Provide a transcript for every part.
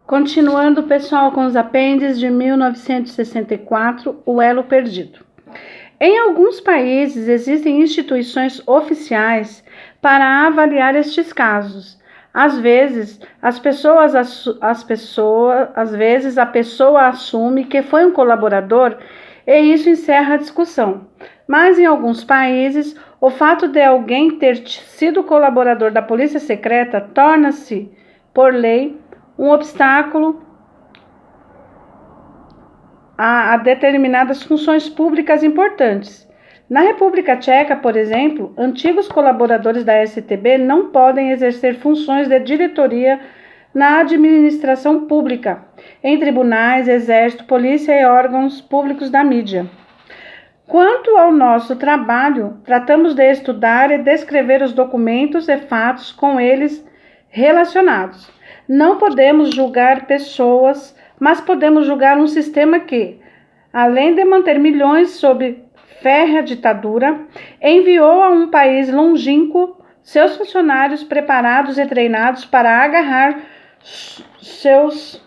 Continuando, pessoal, com os apêndices de 1964, o elo perdido. Em alguns países existem instituições oficiais para avaliar estes casos. Às vezes, a pessoa assume que foi um colaborador e isso encerra a discussão. Mas em alguns países, o fato de alguém ter sido colaborador da polícia secreta torna-se, por lei, um obstáculo a determinadas funções públicas importantes. Na República Tcheca, por exemplo, antigos colaboradores da STB não podem exercer funções de diretoria na administração pública, em tribunais, exército, polícia e órgãos públicos da mídia. Quanto ao nosso trabalho, tratamos de estudar e descrever os documentos e fatos com eles relacionados. Não podemos julgar pessoas, mas podemos julgar um sistema que, além de manter milhões sob férrea ditadura, enviou a um país longínquo seus funcionários preparados e treinados para agarrar suas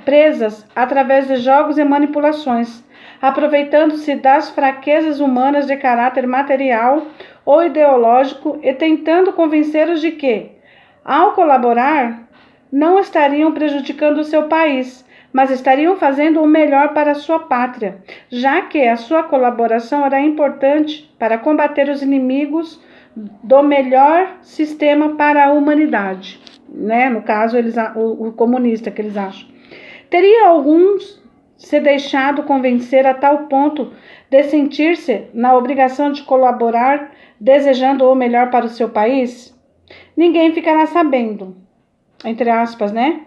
presas através de jogos e manipulações, aproveitando-se das fraquezas humanas de caráter material ou ideológico e tentando convencê-los de que, ao colaborar, não estariam prejudicando o seu país, mas estariam fazendo o melhor para a sua pátria, já que a sua colaboração era importante para combater os inimigos do melhor sistema para a humanidade, né? No caso, o comunista que eles acham. Teria alguns se deixado convencer a tal ponto de sentir-se na obrigação de colaborar, desejando o melhor para o seu país? Ninguém ficará sabendo, entre aspas, né?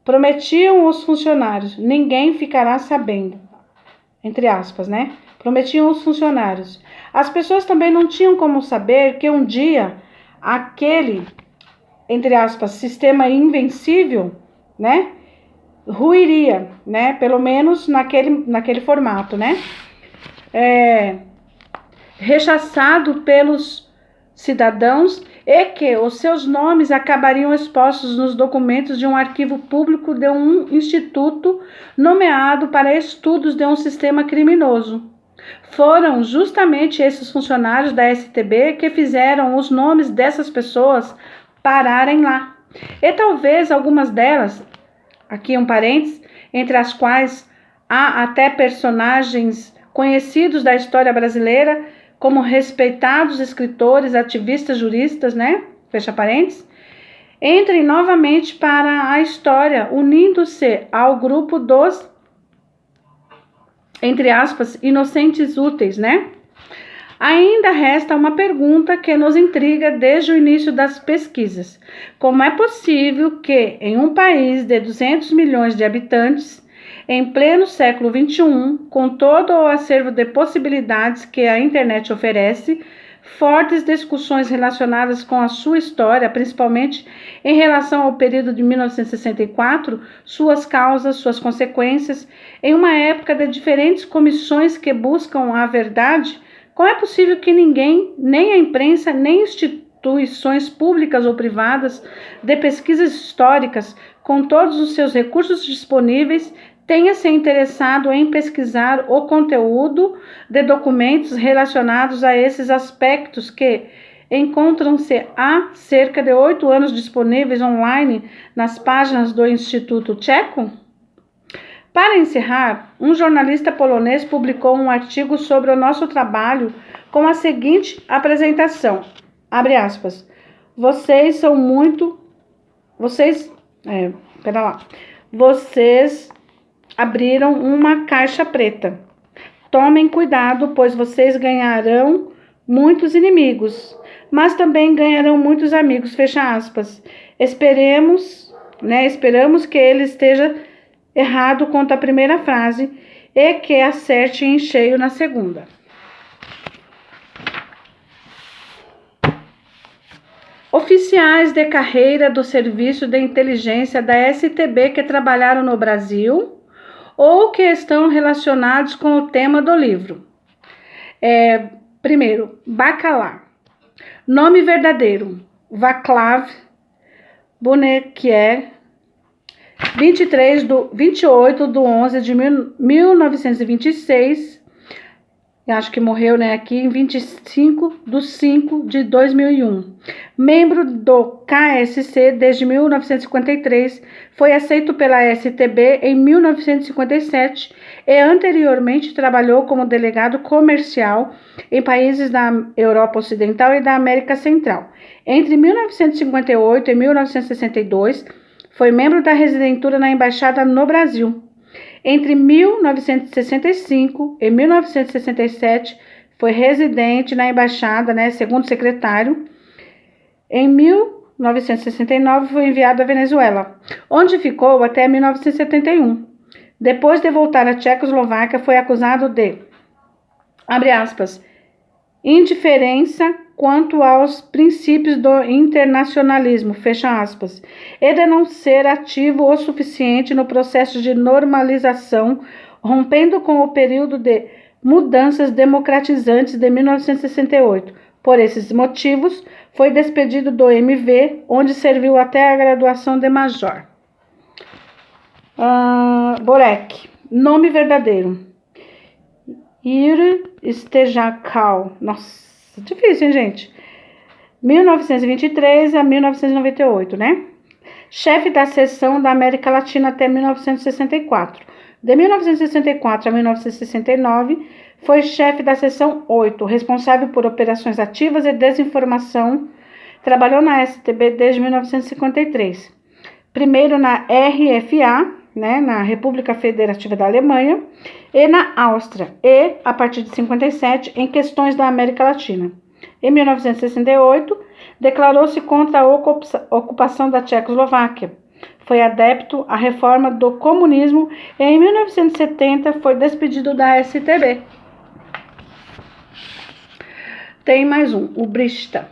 Prometiam os funcionários, ninguém ficará sabendo, entre aspas, né? Prometiam os funcionários. As pessoas também não tinham como saber que um dia aquele, entre aspas, sistema invencível, né? Ruiria, né? Pelo menos naquele formato, né? Rechaçado pelos cidadãos e que os seus nomes acabariam expostos nos documentos de um arquivo público de um instituto nomeado para estudos de um sistema criminoso. Foram justamente esses funcionários da STB que fizeram os nomes dessas pessoas pararem lá. E talvez algumas delas, aqui um parênteses, entre as quais há até personagens conhecidos da história brasileira, como respeitados escritores, ativistas, juristas, né? Fecha parênteses. Entrem novamente para a história, unindo-se ao grupo dos, entre aspas, inocentes úteis, né? Ainda resta uma pergunta que nos intriga desde o início das pesquisas. Como é possível que, em um país de 200 milhões de habitantes, em pleno século XXI, com todo o acervo de possibilidades que a internet oferece, fortes discussões relacionadas com a sua história, principalmente em relação ao período de 1964, suas causas, suas consequências, em uma época de diferentes comissões que buscam a verdade, como é possível que ninguém, nem a imprensa, nem instituições públicas ou privadas de pesquisas históricas, com todos os seus recursos disponíveis, tenha se interessado em pesquisar o conteúdo de documentos relacionados a esses aspectos que encontram-se há cerca de 8 anos disponíveis online nas páginas do Instituto Tcheco? Para encerrar, um jornalista polonês publicou um artigo sobre o nosso trabalho com a seguinte apresentação, abre aspas, Vocês abriram uma caixa preta. Tomem cuidado, pois vocês ganharão muitos inimigos, mas também ganharão muitos amigos, fecha aspas. Esperamos que ele esteja errado quanto à primeira frase e que acerte em cheio na segunda. Oficiais de carreira do Serviço de Inteligência da STB que trabalharam no Brasil ou que estão relacionados com o tema do livro. Primeiro, Bacalar. Nome verdadeiro, Václav Bonequier, 28 de 11 de 1926, acho que morreu, né, aqui em 25 de 5 de 2001. Membro do KSC desde 1953, foi aceito pela STB em 1957 e anteriormente trabalhou como delegado comercial em países da Europa Ocidental e da América Central. Entre 1958 e 1962, foi membro da Residentura na Embaixada no Brasil. Entre 1965 e 1967, foi residente na Embaixada, né, segundo secretário. Em 1969, foi enviado à Venezuela, onde ficou até 1971. Depois de voltar à Tchecoslováquia, foi acusado de, abre aspas, indiferença quanto aos princípios do internacionalismo, fecha aspas, e de não ser ativo o suficiente no processo de normalização, rompendo com o período de mudanças democratizantes de 1968. Por esses motivos, foi despedido do MV, onde serviu até a graduação de major. Borek, nome verdadeiro: Yuri Stejakal. Nossa, difícil, hein, gente? 1923 a 1998, né? Chefe da seção da América Latina até 1964. De 1964 a 1969, foi chefe da seção 8, responsável por operações ativas e desinformação. Trabalhou na STB desde 1953. Primeiro na RFA, né, na República Federativa da Alemanha, e na Áustria, e, a partir de 57, em questões da América Latina. Em 1968, declarou-se contra a ocupação da Tchecoslováquia. Foi adepto à reforma do comunismo e, em 1970, foi despedido da STB. Tem mais um, o Brista.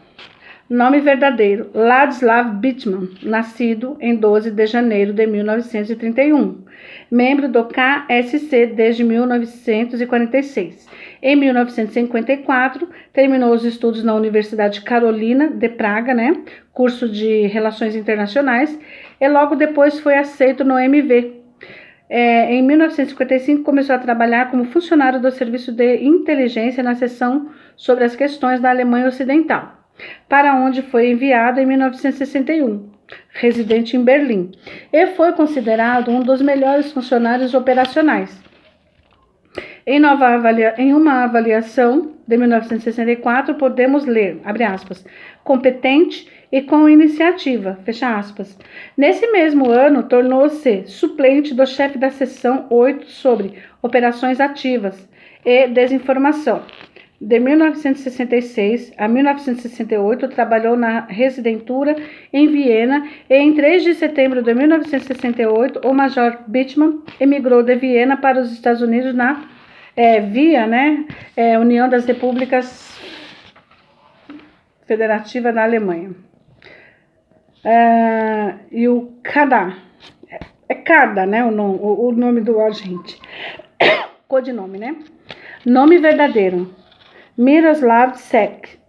Nome verdadeiro: Ladislav Bittman, nascido em 12 de janeiro de 1931. Membro do KSC desde 1946. Em 1954, terminou os estudos na Universidade Carolina de Praga, né? Curso de Relações Internacionais, e logo depois foi aceito no MV. Em 1955, começou a trabalhar como funcionário do Serviço de Inteligência na seção sobre as questões da Alemanha Ocidental, para onde foi enviado em 1961, residente em Berlim, e foi considerado um dos melhores funcionários operacionais. Em uma avaliação de 1964, podemos ler, abre aspas, competente e com iniciativa, fecha aspas. Nesse mesmo ano, tornou-se suplente do chefe da seção 8 sobre operações ativas e desinformação. De 1966 a 1968, trabalhou na Residentura em Viena e, em 3 de setembro de 1968, o Major Bittman emigrou de Viena para os Estados Unidos via, né, União das Repúblicas Federativa da Alemanha. E o Kada, Kada, né, o nome do agente, codinome, né? Nome verdadeiro: Miroslav Sek,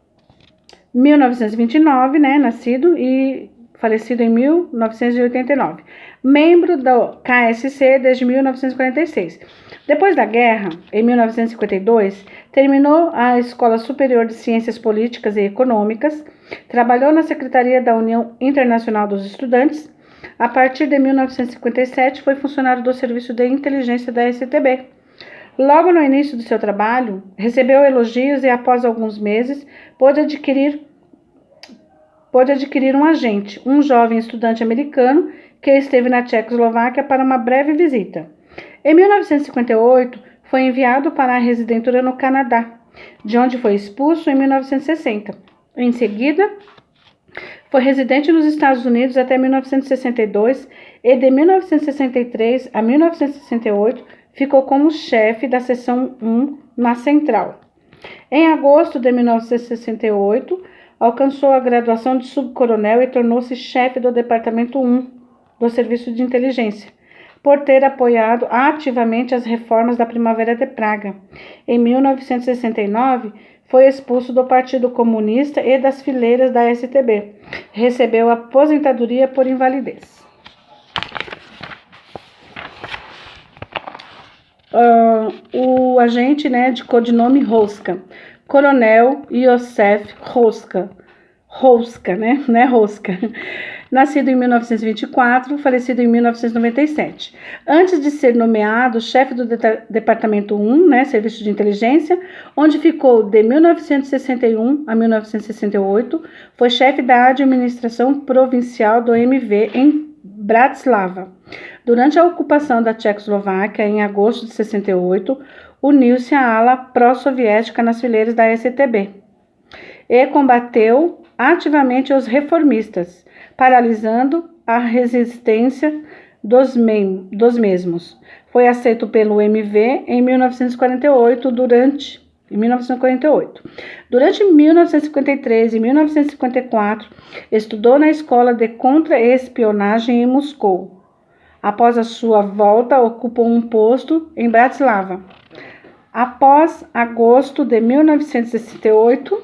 1929, né, nascido e falecido em 1989. Membro do KSC desde 1946. Depois da guerra, em 1952, terminou a Escola Superior de Ciências Políticas e Econômicas, trabalhou na Secretaria da União Internacional dos Estudantes. A partir de 1957, foi funcionário do Serviço de Inteligência da STB. Logo no início do seu trabalho, recebeu elogios e, após alguns meses, pôde adquirir um agente, um jovem estudante americano que esteve na Tchecoslováquia para uma breve visita. Em 1958, foi enviado para a Residentura no Canadá, de onde foi expulso em 1960. Em seguida, foi residente nos Estados Unidos até 1962 e, de 1963 a 1968, ficou como chefe da seção 1 na Central. Em agosto de 1968, alcançou a graduação de subcoronel e tornou-se chefe do Departamento 1 do Serviço de Inteligência, por ter apoiado ativamente as reformas da Primavera de Praga. Em 1969, foi expulso do Partido Comunista e das fileiras da STB. Recebeu aposentadoria por invalidez. O agente, né, de codinome Rosca, Coronel Iosef Rosca, né, Rosca, nascido em 1924, falecido em 1997. Antes de ser nomeado chefe do Departamento 1, né, Serviço de Inteligência, onde ficou de 1961 a 1968, foi chefe da administração provincial do MV em Bratislava. Durante a ocupação da Tchecoslováquia, em agosto de 68, uniu-se à ala pró-soviética nas fileiras da STB e combateu ativamente os reformistas, paralisando a resistência dos mesmos. Foi aceito pelo MV em 1948, Durante 1953 e 1954, estudou na Escola de Contra-Espionagem em Moscou. Após a sua volta, ocupou um posto em Bratislava. Após agosto de 1968,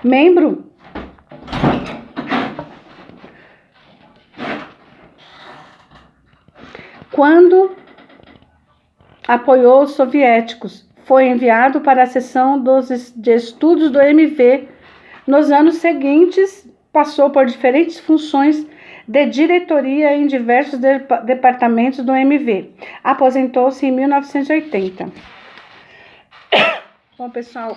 membro quando apoiou os soviéticos, foi enviado para a seção de estudos do MV. Nos anos seguintes, passou por diferentes funções de diretoria em diversos departamentos do MV. Aposentou-se em 1980. Bom, pessoal,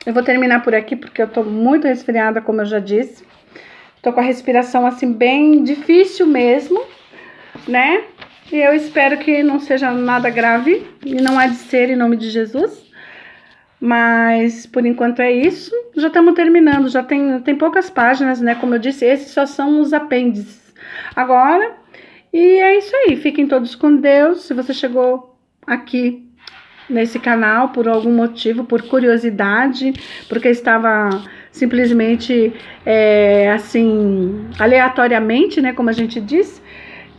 eu vou terminar por aqui porque eu tô muito resfriada, como eu já disse. Tô com a respiração assim bem difícil mesmo, né? E eu espero que não seja nada grave e não há de ser, em nome de Jesus. Mas, por enquanto é isso. Já estamos terminando, já tem poucas páginas, né? Como eu disse, esses só são os apêndices agora. E é isso aí, fiquem todos com Deus. Se você chegou aqui nesse canal por algum motivo, por curiosidade, porque estava simplesmente, assim, aleatoriamente, né? Como a gente diz.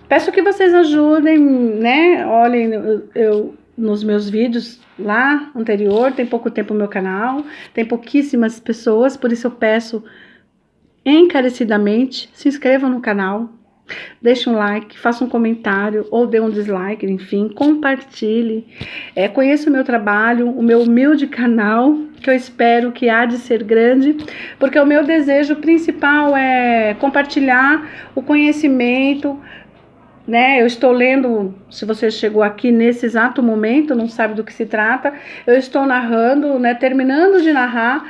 Peço que vocês ajudem, né? Olhem, eu nos meus vídeos lá anterior, tem pouco tempo no meu canal, tem pouquíssimas pessoas, por isso eu peço encarecidamente, se inscrevam no canal, deixe um like, faça um comentário ou dê um dislike, enfim, compartilhe, conheça o meu trabalho, o meu humilde canal, que eu espero que há de ser grande, porque o meu desejo principal é compartilhar o conhecimento, né? Eu estou lendo, se você chegou aqui nesse exato momento, não sabe do que se trata, eu estou narrando, né, terminando de narrar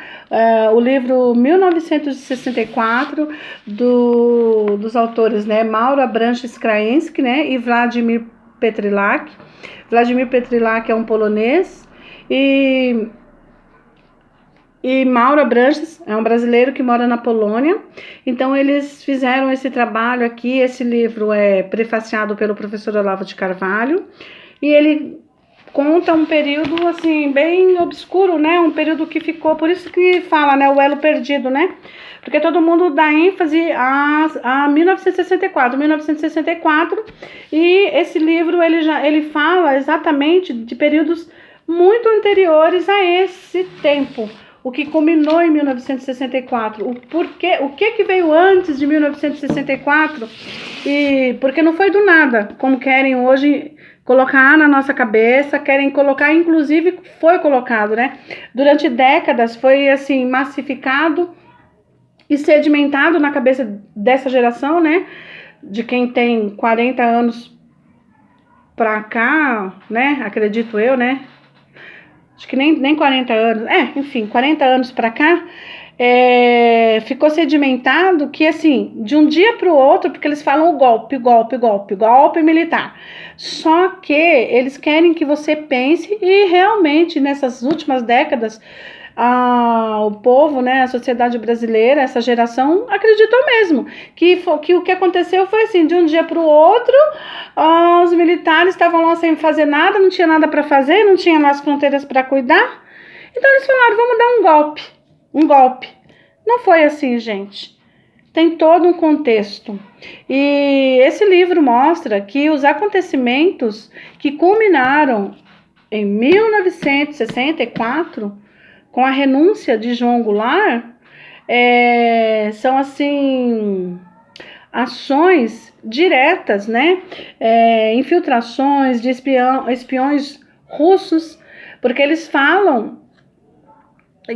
o livro 1964 dos autores, né, Mauro Abranches Krainski, né, e Vladimir Petrilak. Vladimir Petrilak é um polonês e Mauro Abranches é um brasileiro que mora na Polônia. Então, eles fizeram esse trabalho aqui. Esse livro é prefaciado pelo professor Olavo de Carvalho. E ele conta um período, assim, bem obscuro, né? Um período que ficou... Por isso que fala, né? O elo perdido, né? Porque todo mundo dá ênfase a 1964. 1964. E esse livro, ele fala exatamente de períodos muito anteriores a esse tempo. O que culminou em 1964, o que veio antes de 1964, e porque não foi do nada, como querem hoje colocar na nossa cabeça, querem colocar, inclusive foi colocado, né? Durante décadas foi assim massificado e sedimentado na cabeça dessa geração, né? De quem tem 40 anos pra cá, né? Acredito eu, né? Acho que nem 40 anos, enfim, 40 anos para cá, ficou sedimentado que, assim, de um dia para o outro, porque eles falam golpe militar. Só que eles querem que você pense e realmente, nessas últimas décadas, o povo, né, a sociedade brasileira, essa geração, acreditou mesmo que o que aconteceu foi assim, de um dia para o outro, os militares estavam lá sem fazer nada, não tinha nada para fazer, não tinha lá as fronteiras para cuidar, então eles falaram, vamos dar um golpe. Não foi assim, gente. Tem todo um contexto. E esse livro mostra que os acontecimentos que culminaram em 1964 com a renúncia de João Goulart, são assim ações diretas, né? Infiltrações de espiões russos, porque eles falam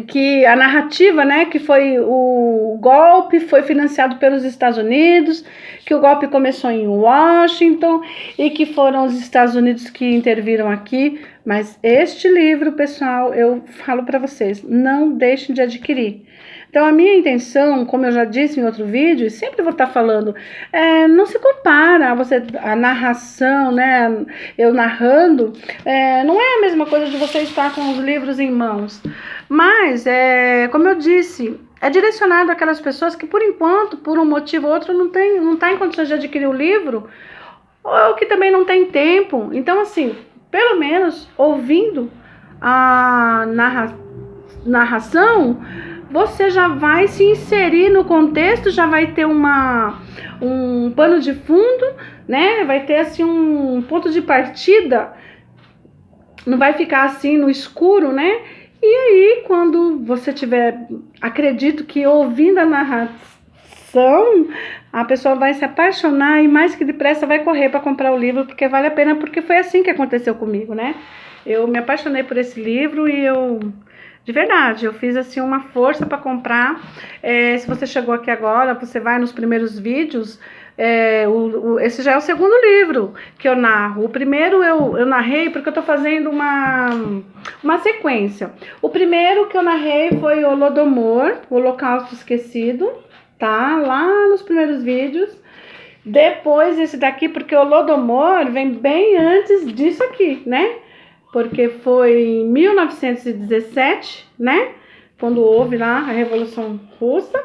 que a narrativa, né, que foi o golpe foi financiado pelos Estados Unidos, que o golpe começou em Washington e que foram os Estados Unidos que interviram aqui. Mas este livro, pessoal, eu falo para vocês, não deixem de adquirir. Então, a minha intenção, como eu já disse em outro vídeo, e sempre vou estar falando, não se compara a narração, né, eu narrando, não é a mesma coisa de você estar com os livros em mãos. Mas, como eu disse, é direcionado àquelas pessoas que, por enquanto, por um motivo ou outro, não tá em condições de adquirir o livro, ou que também não tem tempo. Então, assim, pelo menos, ouvindo a narração, você já vai se inserir no contexto, já vai ter um pano de fundo, né? Vai ter, assim, um ponto de partida, não vai ficar assim no escuro, né? E aí, quando você tiver, acredito que ouvindo a narração, a pessoa vai se apaixonar e mais que depressa vai correr para comprar o livro, porque vale a pena, porque foi assim que aconteceu comigo, né? Eu me apaixonei por esse livro e de verdade, eu fiz assim uma força para comprar. Se você chegou aqui agora, você vai nos primeiros vídeos. Esse já é o segundo livro que eu narro. O primeiro eu narrei porque eu tô fazendo uma sequência. O primeiro que eu narrei foi o Holodomor, o Holocausto Esquecido, tá? Lá nos primeiros vídeos. Depois esse daqui, porque o Holodomor vem bem antes disso aqui, né? Porque foi em 1917, né? Quando houve lá a Revolução Russa.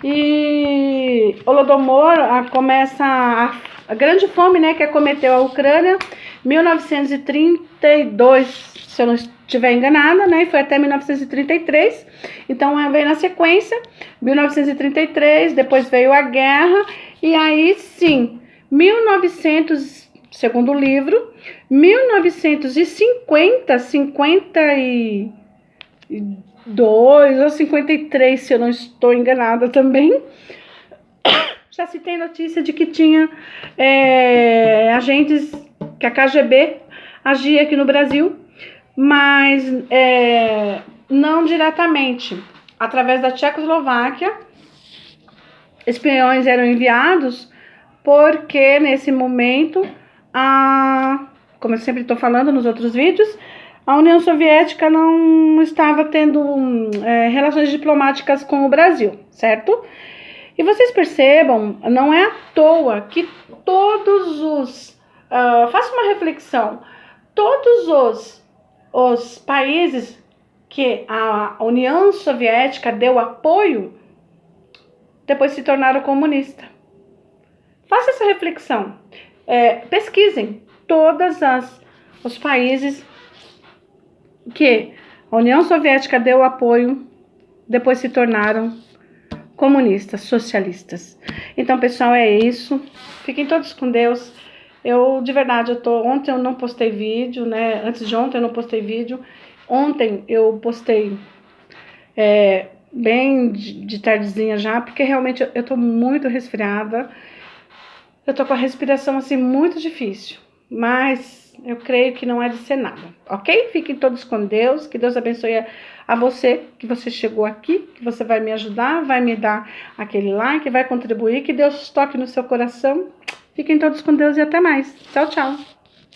E Holodomor começa a grande fome, né, que acometeu a Ucrânia, 1932, se eu não estiver enganada, né, e foi até 1933, então veio na sequência, 1933, depois veio a guerra, e aí sim, 1900, segundo o livro, 1950, 52 ou 53, se eu não estou enganada também, já se tem notícia de que tinha agentes, que a KGB agia aqui no Brasil, mas não diretamente. Através da Tchecoslováquia, espiões eram enviados, porque nesse momento, como eu sempre estou falando nos outros vídeos, a União Soviética não estava tendo relações diplomáticas com o Brasil, certo? E vocês percebam, não é à toa que todos os... faça uma reflexão. Todos os países que a União Soviética deu apoio, depois se tornaram comunistas. Faça essa reflexão. Pesquisem todos os países que a União Soviética deu apoio, depois se tornaram comunistas, socialistas. Então, pessoal, é isso. Fiquem todos com Deus. De verdade, ontem eu não postei vídeo, né? Antes de ontem eu não postei vídeo. Ontem eu postei bem de tardezinha já, porque realmente eu tô muito resfriada. Eu tô com a respiração, assim, muito difícil. Mas eu creio que não é de ser nada, ok? Fiquem todos com Deus, que Deus abençoe a você, que você chegou aqui, que você vai me ajudar, vai me dar aquele like, vai contribuir, que Deus toque no seu coração. Fiquem todos com Deus e até mais. Tchau, tchau.